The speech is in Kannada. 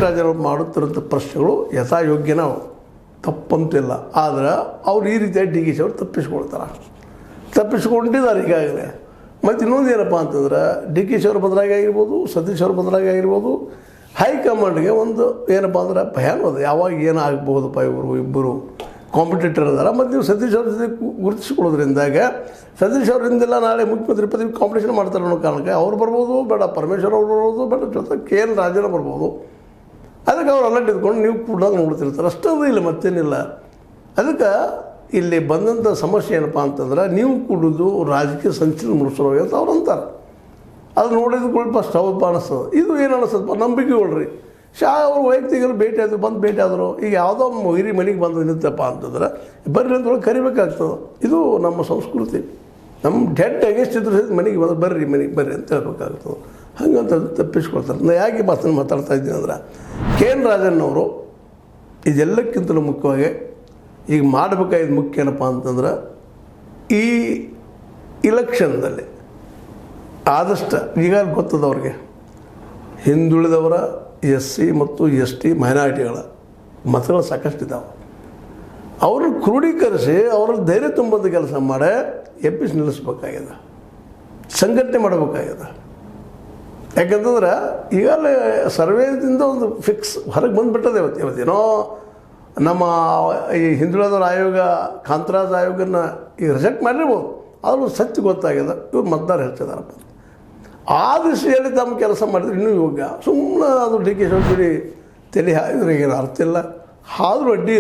ರಾಜನವರು ಮಾಡುತ್ತಿರೋಂಥ ಪ್ರಶ್ನೆಗಳು ಯಥಾಯೋಗ್ಯನ ತಪ್ಪಂತಿಲ್ಲ. ಆದ್ರೆ ಅವ್ರು ಈ ರೀತಿಯಾಗಿ ಡಿ ಕೆ ಶಿ ಅವರು ತಪ್ಪಿಸ್ಕೊಂಡಿದ್ದಾರೆ ಈಗಾಗಲೇ. ಮತ್ತು ಇನ್ನೊಂದು ಏನಪ್ಪ ಅಂತಂದ್ರೆ ಡಿ ಕೆ ಶಿ ಅವ್ರ ಬದಲಾಗಿ ಆಗಿರ್ಬೋದು, ಸತೀಶ್ ಅವ್ರ ಬದಲಾಗಿ ಆಗಿರ್ಬೋದು, ಹೈಕಮಾಂಡ್ಗೆ ಒಂದು ಏನಪ್ಪ ಅಂದ್ರೆ ಭಯಾನೂ ಅದು. ಯಾವಾಗ ಏನಾಗ್ಬೋದಪ್ಪ ಇಬ್ಬರು ಕಾಂಪಿಟೇಟರ್ ಇದ್ದಾರೆ. ಮತ್ತು ನೀವು ಸತೀಶ್ ಅವ್ರ ಜೊತೆ ಗುರುತಿಸಿಕೊಳ್ಳೋದ್ರಿಂದಾಗ ಸತೀಶ್ ಅವರಿಂದೆಲ್ಲ ನಾಳೆ ಮುಖ್ಯಮಂತ್ರಿ ಪದವಿ ಕಾಂಪಿಟೇಷನ್ ಮಾಡ್ತಾರೆ ಅನ್ನೋ ಕಾರಣಕ್ಕೆ ಅವ್ರು ಬರ್ಬೋದು, ಬೇಡ ಪರಮೇಶ್ವರ್ ಅವ್ರು ಬರ್ಬೋದು, ಬೇಡ ಜೊತೆ ಕೆ ಎನ್ ರಾಜನ ಬರ್ಬೋದು. ಅದಕ್ಕೆ ಅವ್ರು ಅಲರ್ಟ್ ಇದ್ಕೊಂಡು ನೀವು ಕೂಡ ನೋಡ್ತಿರ್ತಾರೆ, ಅಷ್ಟೊಂದು ಇಲ್ಲ, ಮತ್ತೇನಿಲ್ಲ. ಅದಕ್ಕೆ ಇಲ್ಲಿ ಬಂದಂಥ ಸಮಸ್ಯೆ ಏನಪ್ಪ ಅಂತಂದ್ರೆ ನೀವು ಕುಡಿದು ರಾಜಕೀಯ ಸಂಚಲನ ಮೂಡಿಸೋರು ಅಂತ ಅವ್ರು ಅಂತಾರೆ. ಅದು ನೋಡಿದ್ಕೊಳ್ಳಿ ಫಸ್ಟ್ ಹೌದಪ್ಪ ಅನ್ನಿಸ್ತದೆ. ಇದು ಏನು ಅನ್ನಿಸ್ತದಪ್ಪ, ನಂಬಿಕೆಗಳ್ರಿ. ಅವರು ವೈಯಕ್ತಿಕರು ಭೇಟಿ ಆದರು, ಬಂದು ಆದರು. ಈಗ ಯಾವುದೋ ಹಿರಿ ಮನೆಗೆ ಬಂದು ನಿಂತಪ್ಪ ಅಂತಂದ್ರೆ ಬರ್ರಿ ಅಂತೇಳಿ ಕರಿಬೇಕಾಗ್ತದೆ. ಇದು ನಮ್ಮ ಸಂಸ್ಕೃತಿ. ನಮ್ಮ ಡೆಡ್ ಅಗೇನ್ಸ್ಟ್ ಇದ್ರು ಮನೆಗೆ ಬಂದು ಮನೆಗೆ ಬರ್ರಿ ಅಂತ ಹೇಳ್ಬೇಕಾಗ್ತದೆ. ಹಂಗಂತ ತಪ್ಪಿಸ್ಕೊಳ್ತಾರೆ. ನಾನು ಯಾಕೆ ಮಾತಾಡ್ತಾ ಇದ್ದೀನಿ ಅಂದ್ರೆ ಕೆ ಎನ್ ರಾಜಣ್ಣವರು ಇದೆಲ್ಲಕ್ಕಿಂತಲೂ ಮುಖ್ಯವಾಗಿ ಈಗ ಮಾಡಬೇಕಾಗಿದ್ದು ಮುಖ್ಯ ಏನಪ್ಪ ಅಂತಂದ್ರೆ ಈ ಇಲೆಕ್ಷನ್ದಲ್ಲಿ ಆದಷ್ಟು ಈಗ ಗೊತ್ತದವ್ರಿಗೆ ಹಿಂದುಳಿದವರ SC ಮತ್ತು ST ಮೈನಾರಿಟಿಗಳ ಮತಗಳು ಸಾಕಷ್ಟಿದ್ದಾವೆ. ಅವ್ರನ್ನ ಕ್ರೋಢೀಕರಿಸಿ ಅವ್ರಲ್ಲಿ ಧೈರ್ಯ ತುಂಬೋದು ಕೆಲಸ ಮಾಡಿ ಎಬ್ಬಿಸಿ ನಿಲ್ಲಿಸ್ಬೇಕಾಗ್ಯದ, ಸಂಘಟನೆ ಮಾಡಬೇಕಾಗ್ಯದ. ಯಾಕಂತಂದ್ರೆ ಈಗಲೇ ಸರ್ವೇದಿಂದ ಒಂದು ಫಿಕ್ಸ್ ಹೊರಗೆ ಬಂದುಬಿಟ್ಟದೆ. ಇವತ್ತೇನೋ ನಮ್ಮ ಈ ಹಿಂದುಳಿದವರ ಆಯೋಗ, ಕಾಂತರಾಜ್ ಆಯೋಗನ ಈಗ ರಿಜೆಕ್ಟ್ ಮಾಡಿರ್ಬೋದು, ಆದರೂ ಸತ್ಯ ಗೊತ್ತಾಗ್ಯದ. ಇವ್ರು ಮತದಾರ ಹೆಚ್ಚಿದಾರಪ್ಪ. ಆ ದಿಶೆಯಲ್ಲಿ ತಮ್ಮ ಕೆಲಸ ಮಾಡಿದ್ರೆ ಇನ್ನೂ ಯೋಗ್ಯ. ಸುಮ್ಮನೆ ಅದು ಡಿ ಕೆ ಶಿವಕುಮಾರ್ ತಲೆ ಹಾಕಿದ್ರೆ ಏನು ಅರ್ಥ ಇಲ್ಲ. ಆದರೂ ಅಡ್ಡಿ